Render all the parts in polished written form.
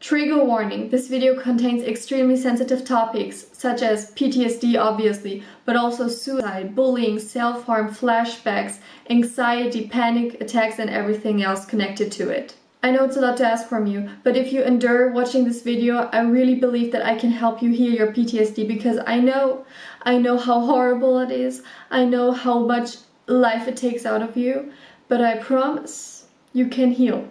Trigger warning, this video contains extremely sensitive topics such as PTSD obviously, but also suicide, bullying, self-harm, flashbacks, anxiety, panic attacks and everything else connected to it. I know it's a lot to ask from you, but if you endure watching this video, I really believe that I can help you heal your PTSD because I know how horrible it is, I know how much life it takes out of you, but I promise you can heal.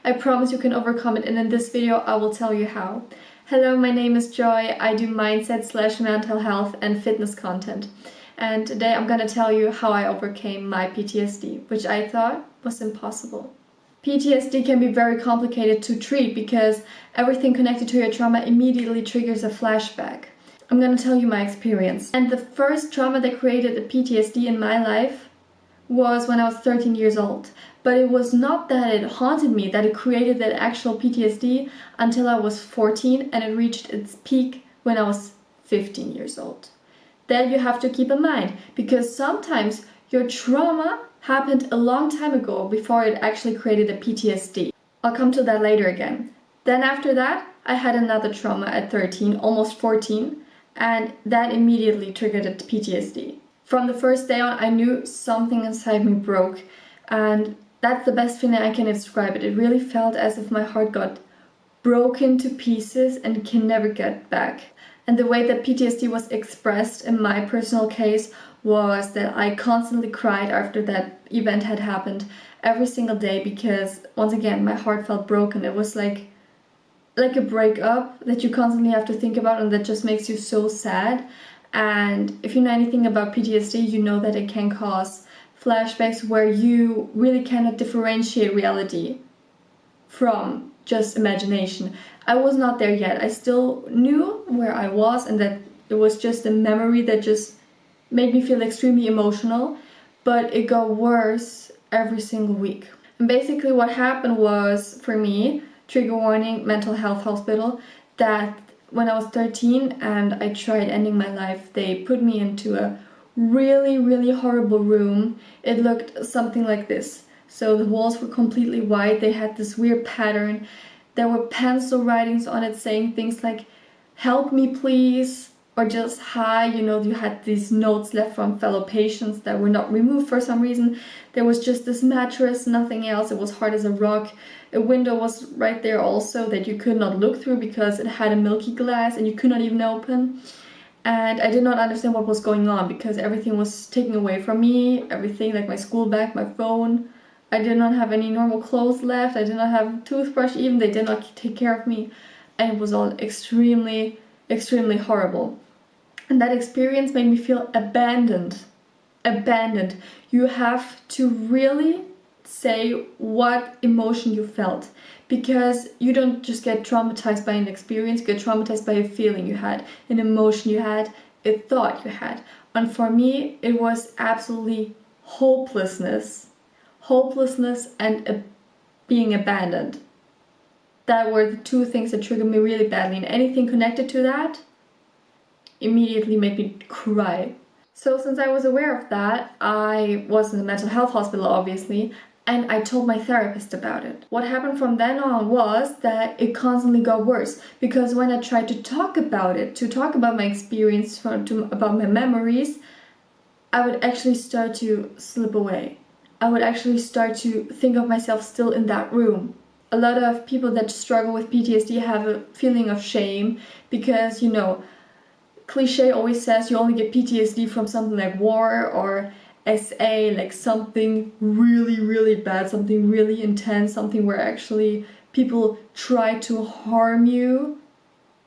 I promise you can overcome it, and in this video I will tell you how. Hello, my name is Joy. I do mindset/mental health and fitness content. And today I'm gonna tell you how I overcame my PTSD, which I thought was impossible. PTSD can be very complicated to treat because everything connected to your trauma immediately triggers a flashback. I'm gonna tell you my experience. And the first trauma that created a PTSD in my life was when I was 13 years old. But it was not that it haunted me, that it created that actual PTSD until I was 14, and it reached its peak when I was 15 years old. That you have to keep in mind, because sometimes your trauma happened a long time ago before it actually created a PTSD. I'll come to that later again. Then after that, I had another trauma at 13, almost 14, and that immediately triggered a PTSD. From the first day on, I knew something inside me broke, and that's the best feeling I can describe it. It really felt as if my heart got broken to pieces and can never get back. And the way that PTSD was expressed in my personal case was that I constantly cried after that event had happened every single day because, once again, my heart felt broken. It was like a breakup that you constantly have to think about and that just makes you so sad. And if you know anything about PTSD, you know that it can cause flashbacks where you really cannot differentiate reality from just imagination. I was not there yet. I still knew where I was and that it was just a memory that just made me feel extremely emotional, but it got worse every single week. And basically what happened was, for me, trigger warning, mental health hospital, that when I was 13 and I tried ending my life, they put me into a really horrible room. It looked something like this. So the walls were completely white, they had this weird pattern, there were pencil writings on it saying things like "help me please" or just "hi." You know, you had these notes left from fellow patients that were not removed for some reason. There was just this mattress, nothing else. It was hard as a rock. A window was right there also that you could not look through because it had a milky glass and you could not even open. And I did not understand what was going on because everything was taken away from me, everything, like my school bag, my phone. I did not have any normal clothes left, I did not have a toothbrush even, they did not take care of me. And it was all extremely horrible. And that experience made me feel abandoned. Abandoned. You have to really say what emotion you felt. Because you don't just get traumatized by an experience, you get traumatized by a feeling you had, an emotion you had, a thought you had. And for me, it was absolutely hopelessness. Hopelessness and being abandoned. That were the two things that triggered me really badly. And anything connected to that immediately made me cry. So since I was aware of that, I was in the mental health hospital, obviously, and I told my therapist about it. What happened from then on was that it constantly got worse, because when I tried to talk about it, to talk about my experience, about my memories, I would actually start to slip away. I would actually start to think of myself still in that room. A lot of people that struggle with PTSD have a feeling of shame because, you know, cliche always says you only get PTSD from something like war or SA, like something really bad, something really intense, something where actually people try to harm you.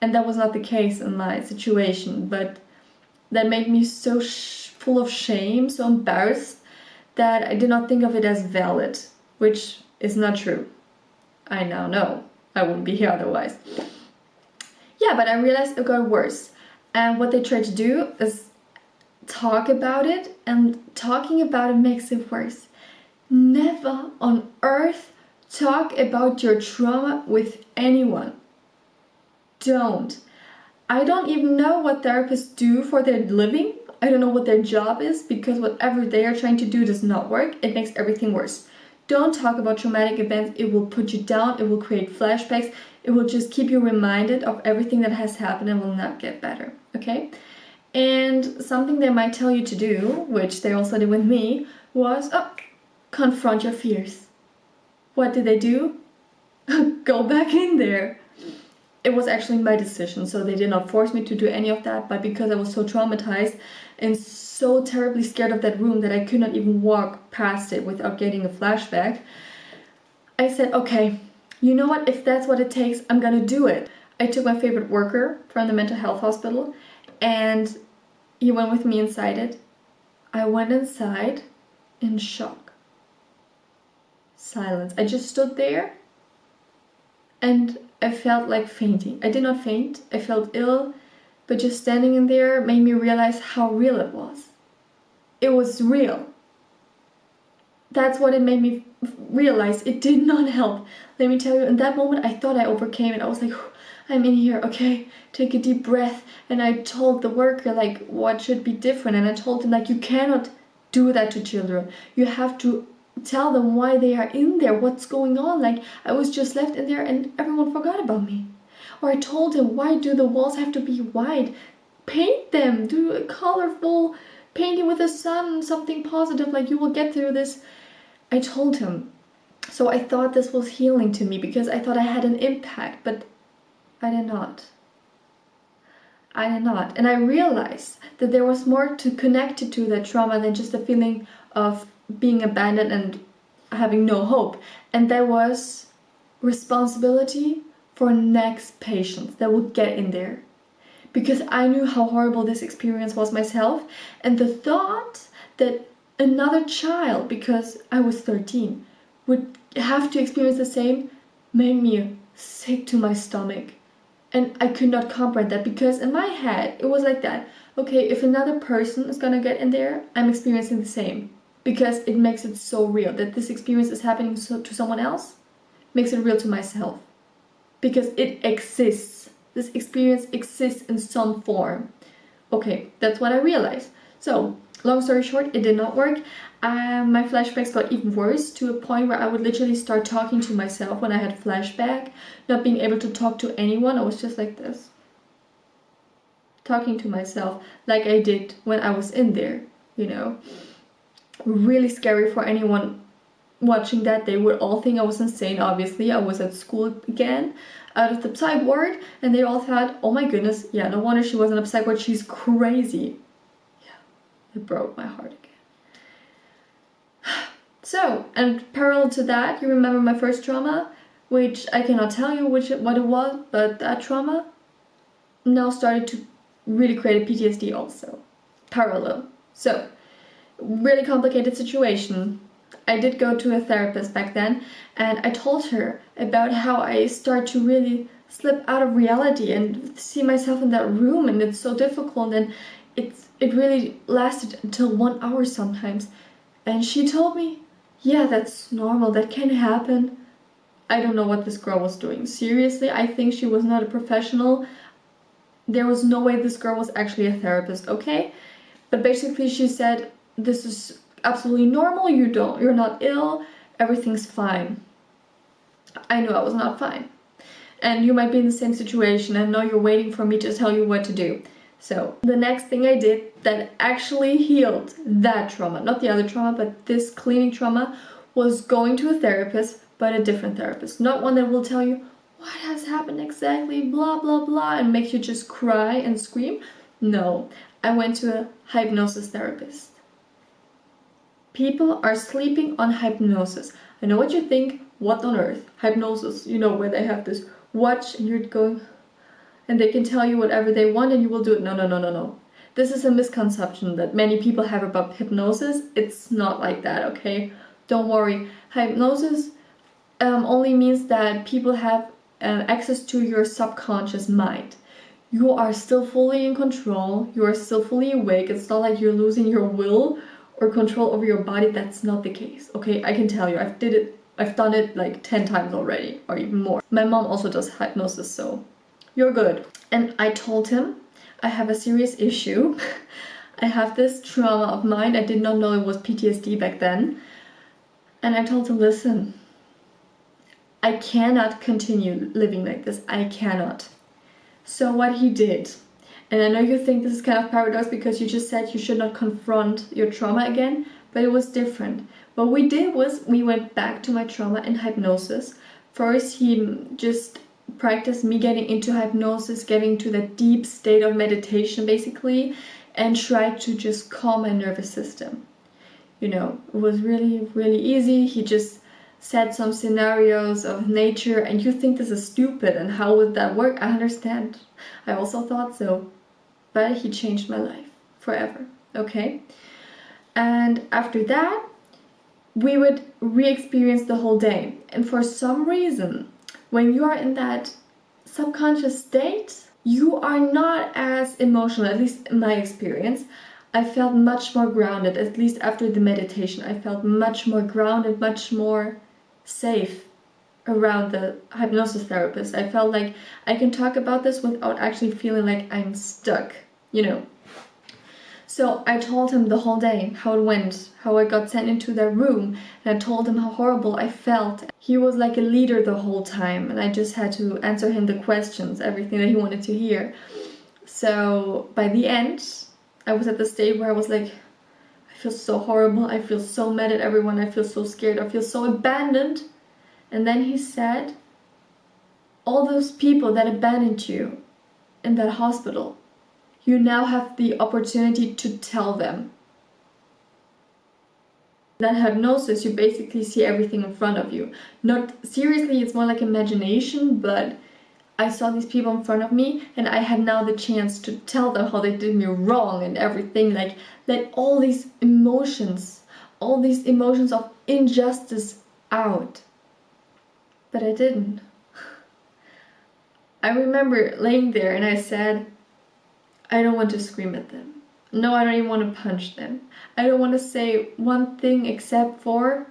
And that was not the case in my situation, but that made me so full of shame, so embarrassed, that I did not think of it as valid, which is not true. I now know. I wouldn't be here otherwise. Yeah, but I realized it got worse. And what they tried to do is talk about it, and talking about it makes it worse. Never on earth talk about your trauma with anyone. Don't. I don't even know what therapists do for their living. I don't know what their job is, because whatever they are trying to do does not work. It makes everything worse. Don't talk about traumatic events. It will put you down. It will create flashbacks. It will just keep you reminded of everything that has happened and will not get better, okay? And something they might tell you to do, which they also did with me, was confront your fears. What did they do? Go back in there. It was actually my decision, so they did not force me to do any of that, but because I was so traumatized and so terribly scared of that room that I could not even walk past it without getting a flashback, I said, okay, you know what, if that's what it takes, I'm gonna do it. I took my favorite worker from the mental health hospital and he went with me inside it. I went inside in shock. Silence. I just stood there and I felt like fainting. I did not faint, I felt ill, but just standing in there made me realize how real it was. It was real. That's what it made me realize. It did not help. Let me tell you, in that moment I thought I overcame it. I was like, I'm in here, okay? Take a deep breath. And I told the worker like what should be different. And I told him like, you cannot do that to children. You have to tell them why they are in there, what's going on. Like, I was just left in there and everyone forgot about me. Or I told him, why do the walls have to be white? Paint them, do a colorful painting with the sun, something positive, like you will get through this. I told him. So I thought this was healing to me because I thought I had an impact, but I did not. I did not. And I realized that there was more to connected to that trauma than just a feeling of being abandoned and having no hope. And there was responsibility for next patients that would get in there. Because I knew how horrible this experience was myself. And the thought that another child, because I was 13, would have to experience the same made me sick to my stomach. And I could not comprehend that because in my head it was like that. Okay, if another person is gonna get in there, I'm experiencing the same. Because it makes it so real that this experience is happening to someone else, makes it real to myself. Because it exists. This experience exists in some form. Okay, that's what I realized. So, long story short, it did not work. My flashbacks got even worse to a point where I would literally start talking to myself when I had a flashback, not being able to talk to anyone. I was just like this. Talking to myself like I did when I was in there, you know. Really scary for anyone watching that. They would all think I was insane, obviously. I was at school again, out of the psych ward, and they all thought, oh my goodness, yeah, no wonder she wasn't a psych ward, she's crazy. Yeah, it broke my heart again. So, and parallel to that, you remember my first trauma, which I cannot tell you what it was, but that trauma now started to really create a PTSD also. Parallel. So, really complicated situation. I did go to a therapist back then, and I told her about how I start to really slip out of reality and see myself in that room, and it's so difficult, and it really lasted until 1 hour sometimes. And she told me, yeah, that's normal, that can happen. I don't know what this girl was doing. Seriously, I think she was not a professional. There was no way this girl was actually a therapist, okay? But basically she said, this is absolutely normal, you're not ill, everything's fine. I knew I was not fine. And you might be in the same situation and know you're waiting for me to tell you what to do. So the next thing I did that actually healed that trauma, not the other trauma, but this cleaning trauma, was going to a therapist, but a different therapist. Not one that will tell you what has happened exactly, blah, blah, blah, and make you just cry and scream. No, I went to a hypnosis therapist. People are sleeping on hypnosis. I know what you think, what on earth? Hypnosis, you know, where they have this watch and you're going, and they can tell you whatever they want and you will do it. No, no, no, no, no. This is a misconception that many people have about hypnosis. It's not like that, okay? Don't worry. Hypnosis only means that people have access to your subconscious mind. You are still fully in control. You are still fully awake. It's not like you're losing your will or control over your body. That's not the case, okay? I can tell you, I've done it like 10 times already, or even more. My mom also does hypnosis, so you're good. And I told him I have a serious issue. I have this trauma of mine. I did not know it was PTSD back then. And I told him, listen, I cannot continue living like this. I cannot. So what he did, and I know you think this is kind of paradox because you just said you should not confront your trauma again, but it was different. What we did was we went back to my trauma in hypnosis. First, he just practiced me getting into hypnosis, getting to that deep state of meditation basically, and tried to just calm my nervous system. You know, it was really, really easy. He just said some scenarios of nature, and you think this is stupid and how would that work? I understand. I also thought so. But he changed my life forever, okay? And after that, we would re-experience the whole day. And for some reason, when you are in that subconscious state, you are not as emotional, at least in my experience. I felt much more grounded, at least after the meditation. I felt much more grounded, much more safe around the hypnosis therapist. I felt like I can talk about this without actually feeling like I'm stuck, you know. So I told him the whole day how it went, how I got sent into their room, and I told him how horrible I felt. He was like a leader the whole time, and I just had to answer him the questions, everything that he wanted to hear. So by the end, I was at the state where I was like, I feel so horrible, I feel so mad at everyone, I feel so scared, I feel so abandoned. And then he said, all those people that abandoned you in that hospital, you now have the opportunity to tell them. That hypnosis, you basically see everything in front of you. Not seriously, it's more like imagination, but I saw these people in front of me and I had now the chance to tell them how they did me wrong and everything. Like let all these emotions of injustice out. But I didn't. I remember laying there and I said, I don't want to scream at them. No, I don't even want to punch them. I don't want to say one thing except for,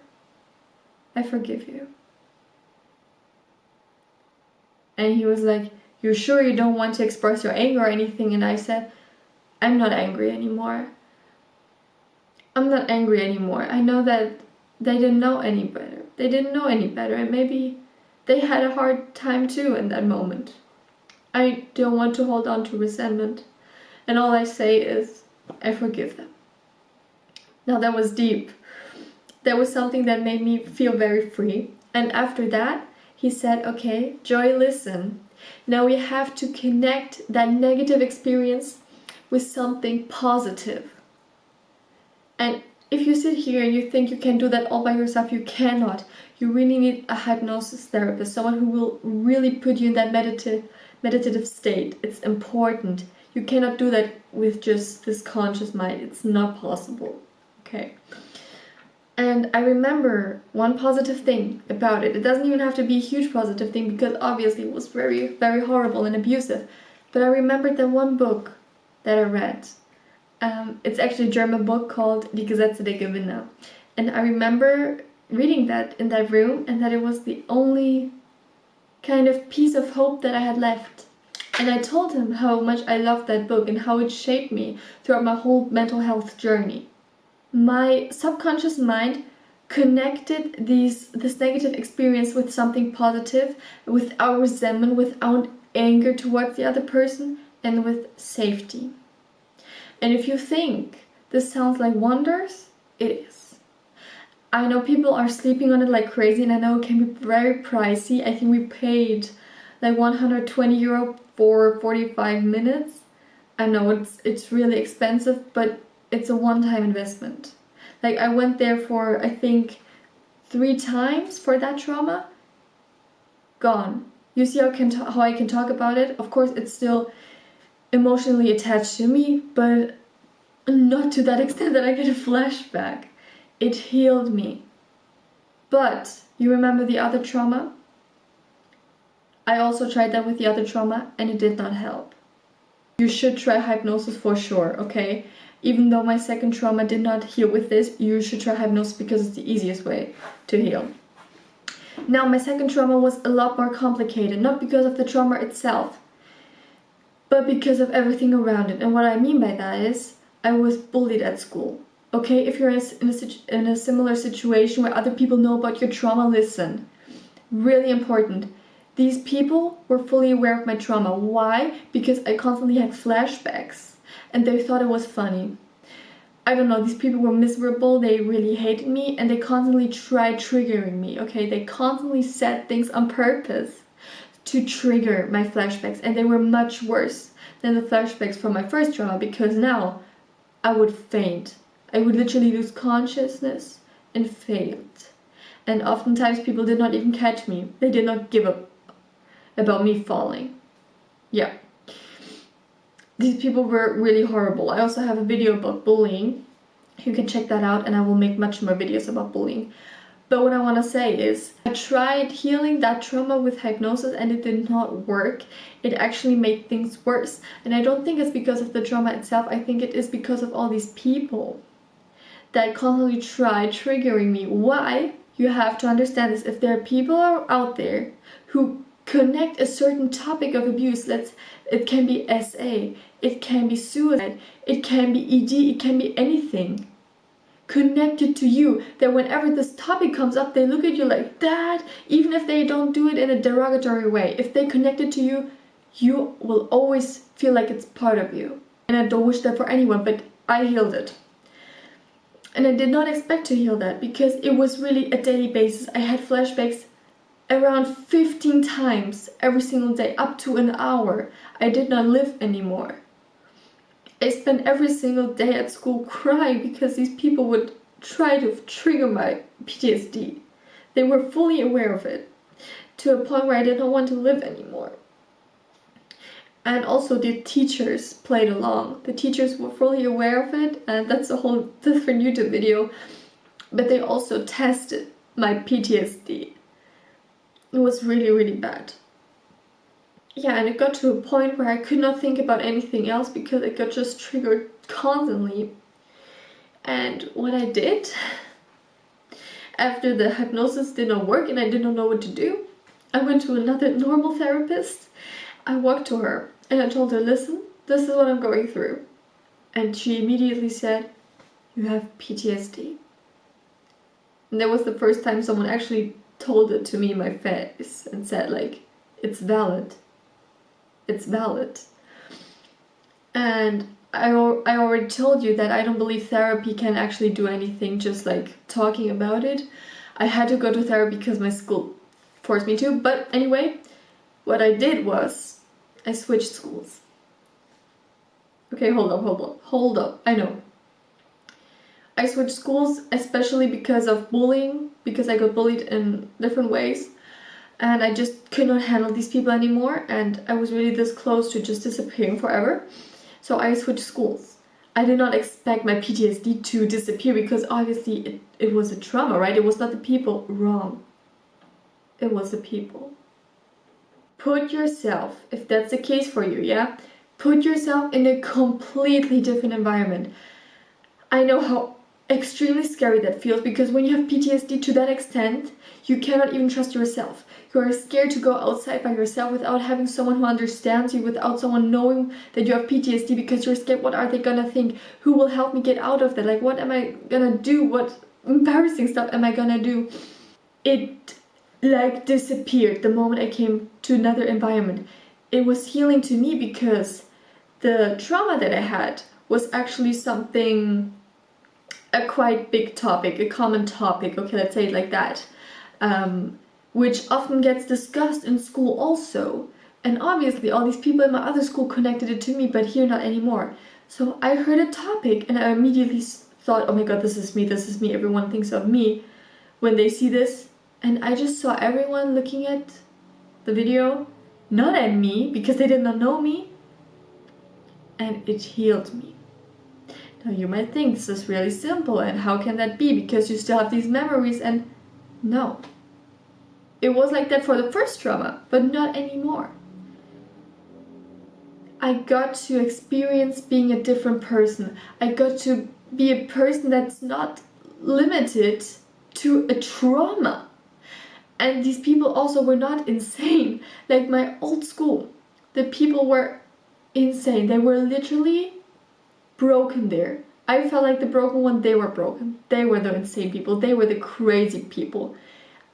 I forgive you. And he was like, you sure you don't want to express your anger or anything? And I said, I'm not angry anymore. I'm not angry anymore. I know that they didn't know any better. They didn't know any better, and maybe they had a hard time too in that moment. I don't want to hold on to resentment. And all I say is, I forgive them. Now that was deep. That was something that made me feel very free. And after that, he said, okay, Joy, listen. Now we have to connect that negative experience with something positive. And if you sit here and you think you can do that all by yourself, you cannot. You really need a hypnosis therapist, someone who will really put you in that meditative state. It's important. You cannot do that with just this conscious mind. It's not possible. Okay. And I remember one positive thing about it. It doesn't even have to be a huge positive thing because obviously it was very, very horrible and abusive. But I remembered that one book that I read. It's actually a German book called Die Gesetze der Gewinner. And I remember reading that in that room and that it was the only kind of piece of hope that I had left. And I told him how much I loved that book and how it shaped me throughout my whole mental health journey. My subconscious mind connected this negative experience with something positive, without resentment, without anger towards the other person, and with safety. And if you think this sounds like wonders, it is. I know people are sleeping on it like crazy, and I know it can be very pricey. I think we paid like €120 for 45 minutes. I know it's really expensive, but it's a one-time investment. Like I went there for I think 3 times for that trauma. Gone. You see how I can talk about it? Of course, it's still emotionally attached to me, but not to that extent that I get a flashback. It healed me. But you remember the other trauma? I also tried that with the other trauma and it did not help. You should try hypnosis for sure, okay? Even though my second trauma did not heal with this, you should try hypnosis because it's the easiest way to heal. Now, my second trauma was a lot more complicated, not because of the trauma itself, but because of everything around it. And what I mean by that is, I was bullied at school. Okay, if you're in a similar situation where other people know about your trauma, listen. Really important. These people were fully aware of my trauma. Why? Because I constantly had flashbacks and they thought it was funny. I don't know, these people were miserable, they really hated me, and they constantly tried triggering me, okay? They constantly said things on purpose to trigger my flashbacks, and they were much worse than the flashbacks from my first trauma, because now I would faint. I would literally lose consciousness and faint. And oftentimes people did not even catch me. They did not give up about me falling. Yeah. These people were really horrible. I also have a video about bullying. You can check that out, and I will make much more videos about bullying. But what I want to say is, I tried healing that trauma with hypnosis and it did not work. It actually made things worse. And I don't think it's because of the trauma itself. I think it is because of all these people that constantly try triggering me. Why? You have to understand this. If there are people out there who connect a certain topic of abuse, it can be SA, it can be suicide, it can be ED, it can be anything connected to you, that whenever this topic comes up, they look at you like that, even if they don't do it in a derogatory way. If they connect it to you, you will always feel like it's part of you. And I don't wish that for anyone, but I healed it. And I did not expect to heal that, because it was really a daily basis. I had flashbacks around 15 times every single day, up to an hour. I did not live anymore. I spent every single day at school crying because these people would try to trigger my PTSD. They were fully aware of it, to a point where I did not want to live anymore. And also the teachers played along. The teachers were fully aware of it, and that's a whole different YouTube video. But they also tested my PTSD. It was really, really bad. Yeah, and it got to a point where I could not think about anything else because it got just triggered constantly. And what I did, after the hypnosis did not work and I did not know what to do, I went to another normal therapist. I walked to her and I told her, listen, this is what I'm going through. And she immediately said, you have PTSD. And that was the first time someone actually told it to me in my face and said, like, it's valid. It's valid. And I already told you that I don't believe therapy can actually do anything just like talking about it. I had to go to therapy because my school forced me to. But anyway, what I did was I switched schools. Okay, hold up. I know. I switched schools, especially because of bullying, because I got bullied in different ways. And I just could not handle these people anymore, and I was really this close to just disappearing forever. So I switched schools. I did not expect my PTSD to disappear because obviously it was a trauma, right? It was not the people. Wrong. It was the people. Put yourself, if that's the case for you, yeah? Put yourself in a completely different environment. I know how extremely scary that feels, because when you have PTSD to that extent, you cannot even trust yourself. You are scared to go outside by yourself without having someone who understands you, without someone knowing that you have PTSD, because you're scared, what are they gonna think? Who will help me get out of that? Like, what am I gonna do? What embarrassing stuff am I gonna do? It like disappeared the moment I came to another environment. It was healing to me because the trauma that I had was actually something, a quite big topic, a common topic, okay, let's say it like that, which often gets discussed in school also. And obviously all these people in my other school connected it to me, but here not anymore. So I heard a topic and I immediately thought, oh my god, this is me, everyone thinks of me when they see this. And I just saw everyone looking at the video, not at me, because they did not know me, and it healed me. Now you might think this is really simple, and how can that be, because you still have these memories, and no. It was like that for the first trauma, but not anymore. I got to experience being a different person. I got to be a person that's not limited to a trauma. And these people also were not insane. Like my old school, the people were insane. They were literally broken there. I felt like the broken one, they were broken. They were the insane people. They were the crazy people.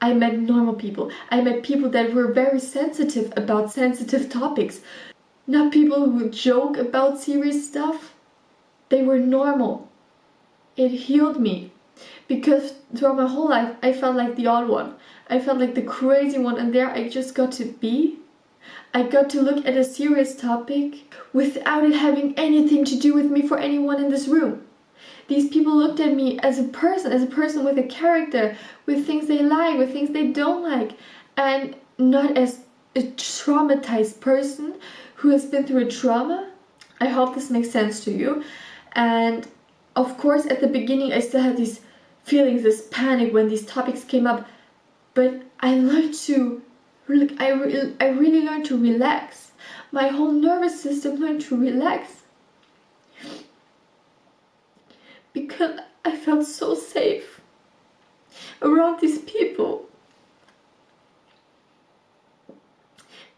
I met normal people. I met people that were very sensitive about sensitive topics. Not people who joke about serious stuff. They were normal. It healed me. Because throughout my whole life, I felt like the odd one. I felt like the crazy one, and there I just got to be. I got to look at a serious topic without it having anything to do with me for anyone in this room. These people looked at me as a person with a character, with things they like, with things they don't like, and not as a traumatized person who has been through a trauma. I hope this makes sense to you. And of course, at the beginning, I still had these feelings, this panic when these topics came up, but I learned to, I really learned to relax. My whole nervous system learned to relax because I felt so safe around these people.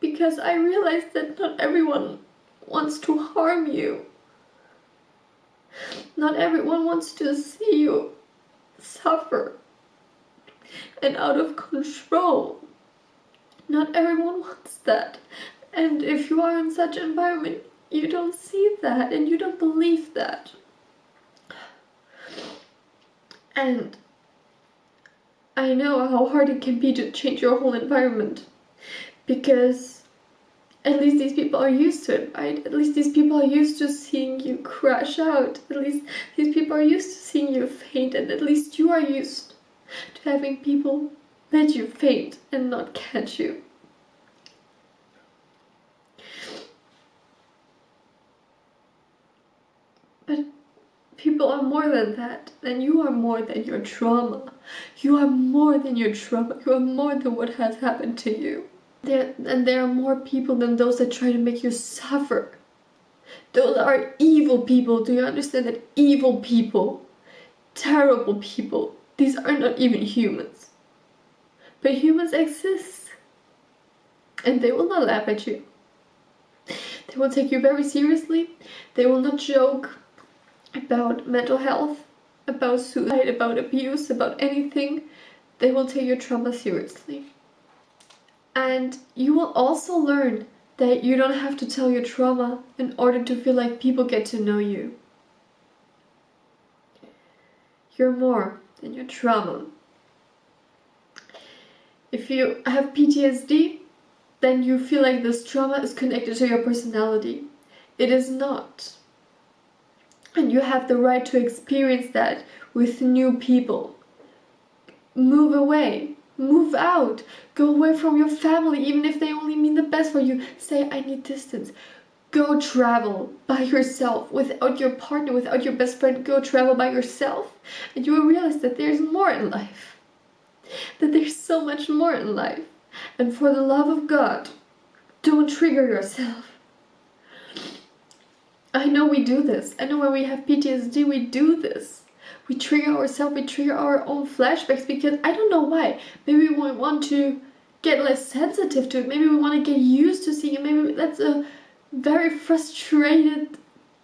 Because I realized that not everyone wants to harm you. Not everyone wants to see you suffer and out of control. Not everyone wants that. And if you are in such an environment, you don't see that and you don't believe that. And I know how hard it can be to change your whole environment, because at least these people are used to it, right? At least these people are used to seeing you crash out. At least these people are used to seeing you faint, and at least you are used to having people let you faint and not catch you. But people are more than that, and you are more than your trauma. You are more than your trauma. You are more than what has happened to you. There are more people than those that try to make you suffer. Those are evil people. Do you understand that? Evil people, terrible people, these are not even humans. But humans exist, and they will not laugh at you. They will take you very seriously. They will not joke about mental health, about suicide, about abuse, about anything. They will take your trauma seriously. And you will also learn that you don't have to tell your trauma in order to feel like people get to know you. You're more than your trauma. If you have PTSD, then you feel like this trauma is connected to your personality. It is not. And you have the right to experience that with new people. Move away. Move out. Go away from your family, even if they only mean the best for you. Say, I need distance. Go travel by yourself, without your partner, without your best friend. Go travel by yourself, and you will realize that there's more in life. That there's so much more in life. And for the love of God, don't trigger yourself. I know we do this. I know when we have PTSD, we do this. We trigger ourselves, we trigger our own flashbacks, because I don't know why. Maybe we want to get less sensitive to it. Maybe we want to get used to seeing it. Maybe that's a very frustrated,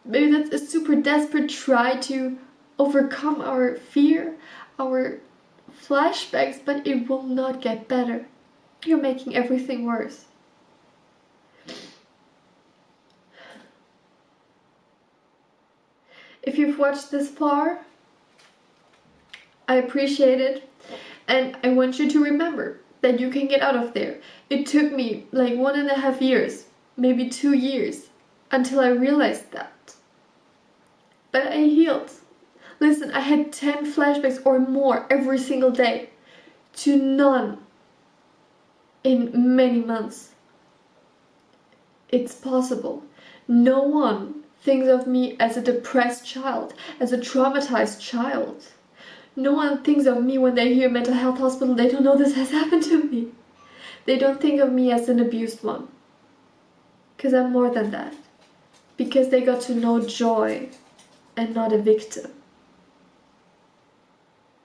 maybe that's a super desperate try to overcome our fear, our flashbacks, but it will not get better. You're making everything worse. If you've watched this far, I appreciate it, and I want you to remember that you can get out of there. It took me like 1.5 years, maybe 2 years, until I realized that. But I healed. Listen, I had 10 flashbacks or more every single day, to none in many months. It's possible. No one thinks of me as a depressed child, as a traumatized child. No one thinks of me when they hear mental health hospital. They don't know this has happened to me. They don't think of me as an abused one. Because I'm more than that. Because they got to know joy and not a victim.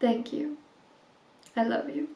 Thank you. I love you.